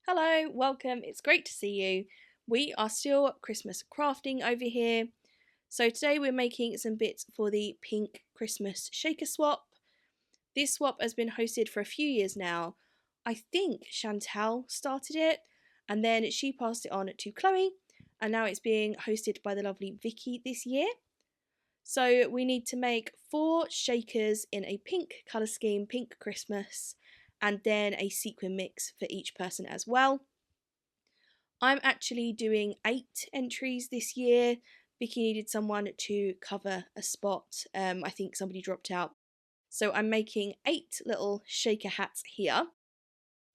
Hello, welcome, it's great to see you. We are still Christmas crafting over here. So today we're making some bits for the pink Christmas shaker swap. This swap has been hosted for a few years now. I think Chantal started it and then she passed it on to Chloe and now it's being hosted by the lovely Vicky this year. So we need to make 4 shakers in a pink colour scheme, pink Christmas, and then a sequin mix for each person as well. I'm actually doing 8 entries this year. Vicky needed someone to cover a spot. I think somebody dropped out. So I'm making 8 little shaker hats here.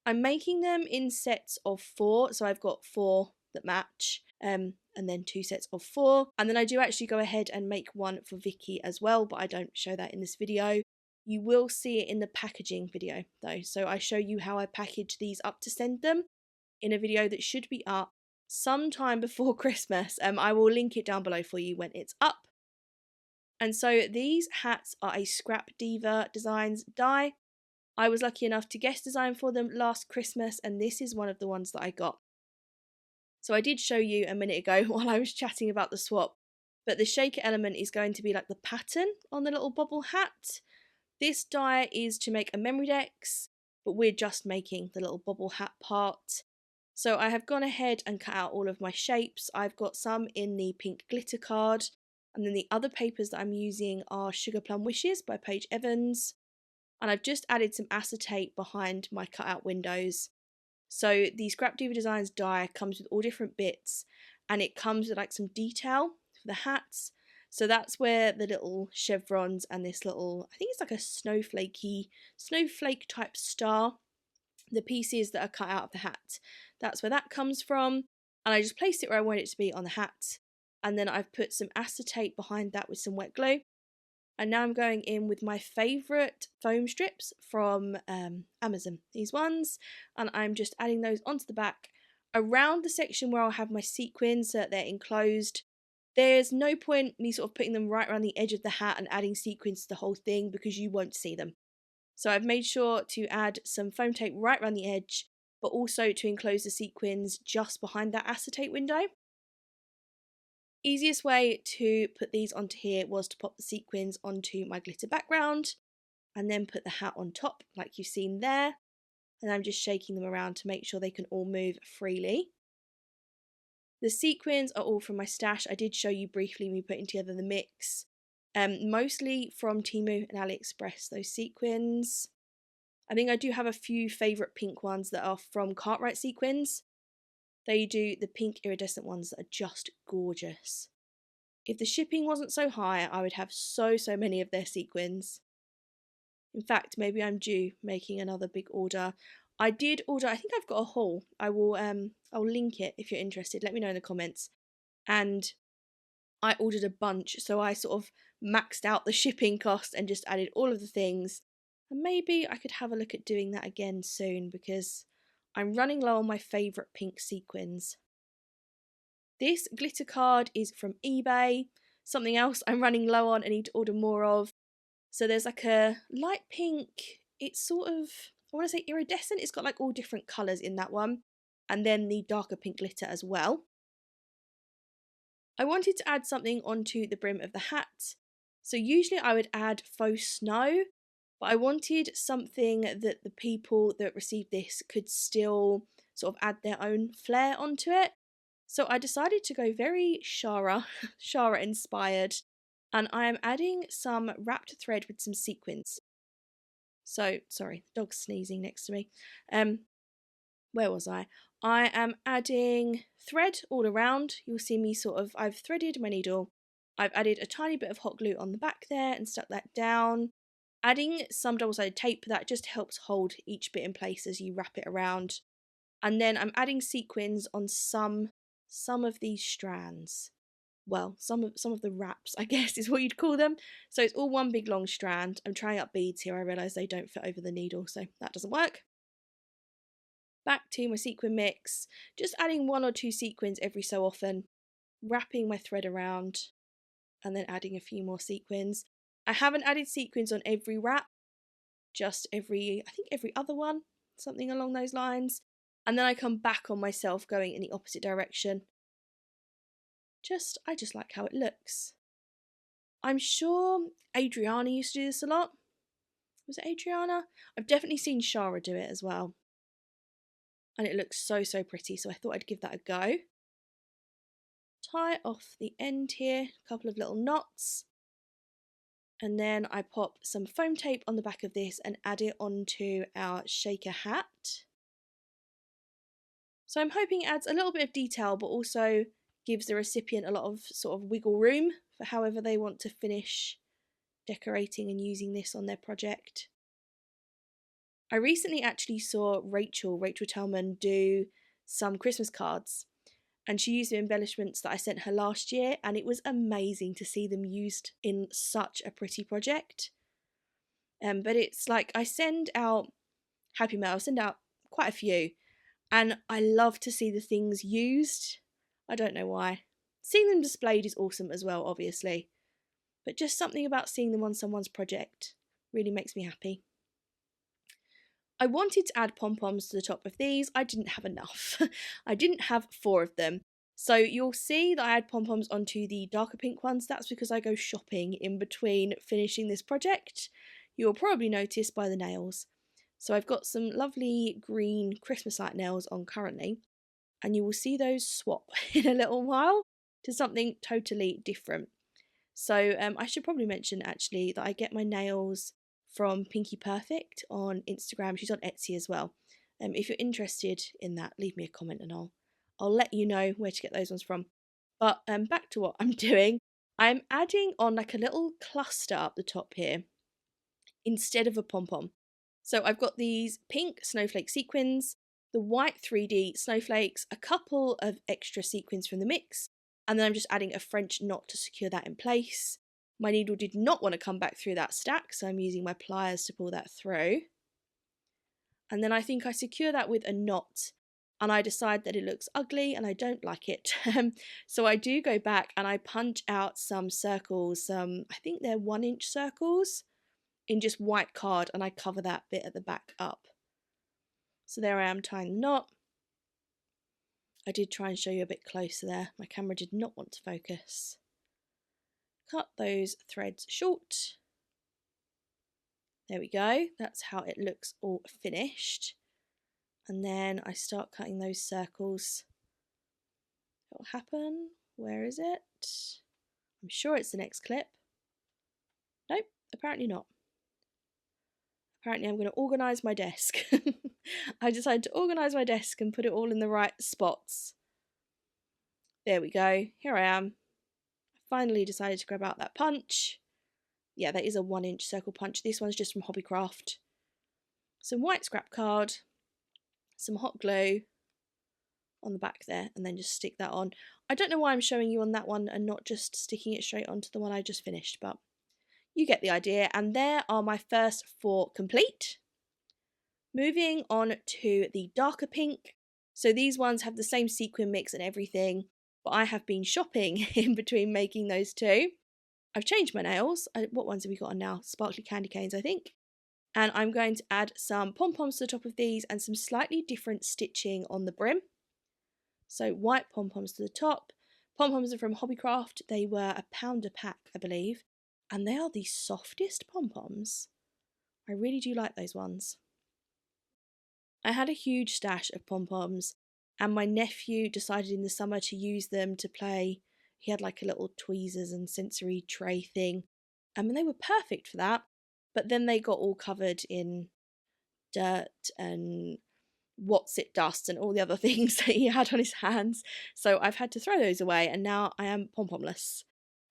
I'm making them in sets of 4. So I've got 4 that match. And then 2 sets of 4. And then I do actually go ahead and make one for Vicky as well, but I don't show that in this video. You will see it in the packaging video though. So I show you how I package these up to send them in a video that should be up sometime before Christmas. I will link it down below for you when it's up. And so these hats are a 𝓷𝓸𝓽𝓮 die. I was lucky enough to guest design for them last Christmas and this is one of the ones that I got. So I did show you a minute ago while I was chatting about the swap, but the shaker element is going to be like the pattern on the little bobble hat. This die is to make a memory decks, but we're just making the little bobble hat part. So I have gone ahead and cut out all of my shapes. I've got some in the pink glitter card, and then the other papers that I'm using are Sugar Plum Wishes by Paige Evans. And I've just added some acetate behind my cutout windows. So the 𝓷𝓸𝓬𝓲𝓪 die comes with all different bits, and it comes with like some detail for the hats. So that's where the little chevrons and this little, I think it's like a snowflake type star, the pieces that are cut out of the hat, that's where that comes from. And I just placed it where I want it to be on the hat, and then I've put some acetate behind that with some wet glue. And now I'm going in with my favourite foam strips from Amazon, these ones, and I'm just adding those onto the back around the section where I'll have my sequins so that they're enclosed. There's no point me sort of putting them right around the edge of the hat and adding sequins to the whole thing because you won't see them. So I've made sure to add some foam tape right around the edge, but also to enclose the sequins just behind that acetate window. Easiest way to put these onto here was to pop the sequins onto my glitter background and then put the hat on top like you've seen there. And I'm just shaking them around to make sure they can all move freely. The sequins are all from my stash. I did show you briefly me putting together the mix. Mostly from Temu and AliExpress, those sequins. I think I do have a few favourite pink ones that are from Cartwright Sequins. They do the pink iridescent ones that are just gorgeous. If the shipping wasn't so high, I would have so many of their sequins. In fact, maybe I'm due making another big order. I did order, I think I've got a haul. I'll link it if you're interested. Let me know in the comments. And I ordered a bunch, so I sort of maxed out the shipping cost and just added all of the things. And maybe I could have a look at doing that again soon because I'm running low on my favourite pink sequins. This glitter card is from eBay. Something else I'm running low on and need to order more of. So there's like a light pink, it's sort of, I want to say iridescent. It's got like all different colours in that one. And then the darker pink glitter as well. I wanted to add something onto the brim of the hat. So usually I would add faux snow, but I wanted something that the people that received this could still sort of add their own flair onto it. So I decided to go very Shara inspired, and I am adding some wrapped thread with some sequins. So, sorry, the dog's sneezing next to me. Where was I? I am adding thread all around. You'll see me I've threaded my needle. I've added a tiny bit of hot glue on the back there and stuck that down. Adding some double-sided tape, that just helps hold each bit in place as you wrap it around. And then I'm adding sequins on some of these strands. Well, some of the wraps, I guess is what you'd call them. So it's all one big long strand. I'm trying out beads here. I realise they don't fit over the needle, so that doesn't work. Back to my sequin mix, just adding 1 or 2 sequins every so often, wrapping my thread around, and then adding a few more sequins. I haven't added sequins on every wrap, just I think every other one, something along those lines. and then I come back on myself going in the opposite direction. I just like how it looks. I'm sure Adriana used to do this a lot. Was it Adriana? I've definitely seen Shara do it as well. And it looks so, so pretty, so I thought I'd give that a go. Tie off the end here, a couple of little knots. And then I pop some foam tape on the back of this and add it onto our shaker hat. So I'm hoping it adds a little bit of detail, but also gives the recipient a lot of sort of wiggle room for however they want to finish decorating and using this on their project. I recently actually saw 𝓷𝓸𝓬𝓲 do some Christmas cards, and she used the embellishments that I sent her last year, and it was amazing to see them used in such a pretty project. But it's like I send out Happy Mail, I send out quite a few, and I love to see the things used. I don't know why. Seeing them displayed is awesome as well, obviously, but just something about seeing them on someone's project really makes me happy. I wanted to add pom-poms to the top of these. I didn't have enough. I didn't have 4 of them. So you'll see that I add pom-poms onto the darker pink ones. That's because I go shopping in between finishing this project. You'll probably notice by the nails. So I've got some lovely green Christmas light nails on currently, and you will see those swap in a little while to something totally different. So I should probably mention actually that I get my nails from Pinky Perfect on Instagram. She's on Etsy as well. If you're interested in that, leave me a comment and I'll let you know where to get those ones from. But back to what I'm doing. I'm adding on like a little cluster up the top here instead of a pom-pom. So I've got these pink snowflake sequins, the white 3D snowflakes, a couple of extra sequins from the mix, and then I'm just adding a French knot to secure that in place. My needle did not want to come back through that stack, so I'm using my pliers to pull that through. And then I think I secure that with a knot, and I decide that it looks ugly and I don't like it. So I do go back and I punch out some circles, I think they're 1-inch circles, in just white card, and I cover that bit at the back up. So there I am tying the knot. I did try and show you a bit closer there. My camera did not want to focus. Cut those threads short. There we go. That's how it looks all finished. And then I start cutting those circles. What will happen? Where is it? I'm sure it's the next clip. Nope, apparently not. Apparently I'm going to organise my desk. I decided to organise my desk and put it all in the right spots. There we go. Here I am. I finally decided to grab out that punch. Yeah, that is a 1-inch circle punch. This one's just from Hobbycraft. Some white scrap card, some hot glue on the back there, and then just stick that on. I don't know why I'm showing you on that one and not just sticking it straight onto the one I just finished, but you get the idea. And there are my first 4 complete. Moving on to the darker pink. So these ones have the same sequin mix and everything, but I have been shopping in between making those 2. I've changed my nails. What ones have we got on now? Sparkly candy canes, I think. And I'm going to add some pom-poms to the top of these and some slightly different stitching on the brim. So white pom-poms to the top. Pom-poms are from Hobbycraft. They were £1 a pack, I believe. And they are the softest pom-poms. I really do like those ones. I had a huge stash of pom-poms, and my nephew decided in the summer to use them to play. He had like a little tweezers and sensory tray thing. And they were perfect for that. But then they got all covered in dirt and what's it dust and all the other things that he had on his hands. So I've had to throw those away, and now I am pom-pomless.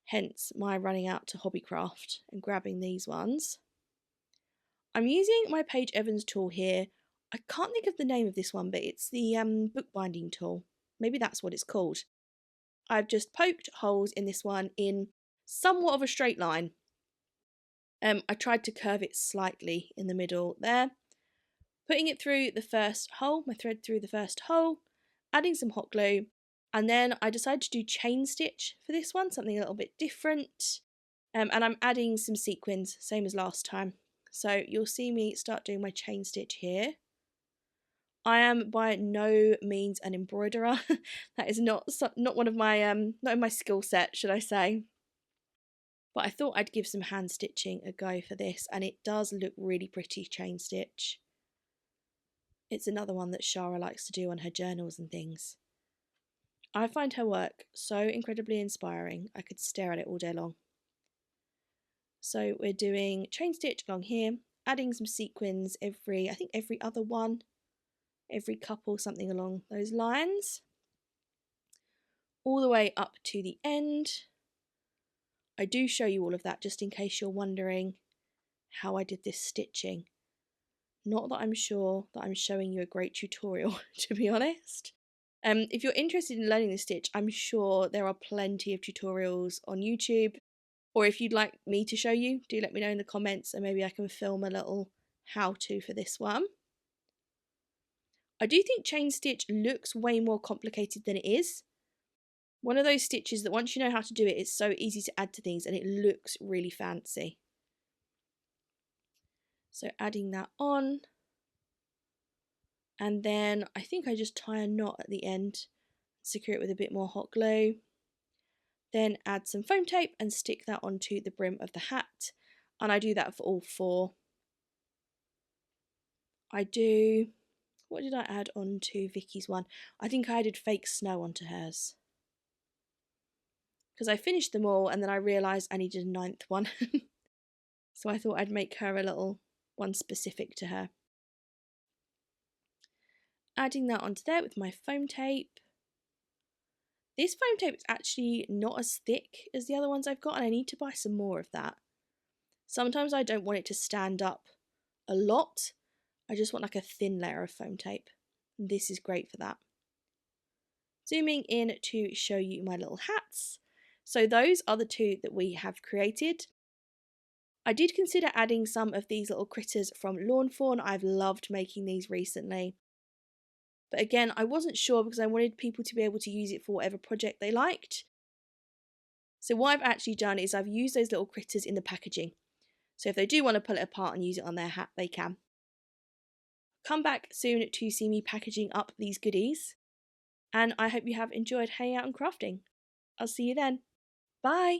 Hence my running out to Hobbycraft and grabbing these ones. I'm using my Paige Evans tool here. I can't think of the name of this one, but it's the bookbinding tool. Maybe that's what it's called. I've just poked holes in this one in somewhat of a straight line. I tried to curve it slightly in the middle there. Putting it through the first hole, my thread through the first hole, adding some hot glue, and then I decided to do chain stitch for this one, something a little bit different. And I'm adding some sequins, same as last time. So you'll see me start doing my chain stitch here. I am by no means an embroiderer. That is not one of my not in my skill set, should I say. But I thought I'd give some hand stitching a go for this, and it does look really pretty chain stitch. It's another one that Shara likes to do on her journals and things. I find her work so incredibly inspiring. I could stare at it all day long. So we're doing chain stitch along here, adding some sequins I think every other one, every couple, something along those lines, all the way up to the end. I do show you all of that just in case you're wondering how I did this stitching. Not that I'm sure that I'm showing you a great tutorial, to be honest. If you're interested in learning this stitch, I'm sure there are plenty of tutorials on YouTube. Or if you'd like me to show you, do let me know in the comments and maybe I can film a little how-to for this one. I do think chain stitch looks way more complicated than it is. One of those stitches that once you know how to do it, it's so easy to add to things and it looks really fancy. So adding that on. And then I think I just tie a knot at the end, secure it with a bit more hot glue. Then add some foam tape and stick that onto the brim of the hat. And I do that for all four. What did I add onto Vicky's one? I think I added fake snow onto hers. Because I finished them all and then I realised I needed a 9th one. So I thought I'd make her a little one specific to her. Adding that onto there with my foam tape. This foam tape is actually not as thick as the other ones I've got and I need to buy some more of that. Sometimes I don't want it to stand up a lot. I just want like a thin layer of foam tape. And this is great for that. Zooming in to show you my little hats. So those are the two that we have created. I did consider adding some of these little critters from Lawn Fawn. I've loved making these recently. But again, I wasn't sure because I wanted people to be able to use it for whatever project they liked. So what I've actually done is I've used those little critters in the packaging. So if they do want to pull it apart and use it on their hat, they can. Come back soon to see me packaging up these goodies. And I hope you have enjoyed hanging out and crafting. I'll see you then. Bye!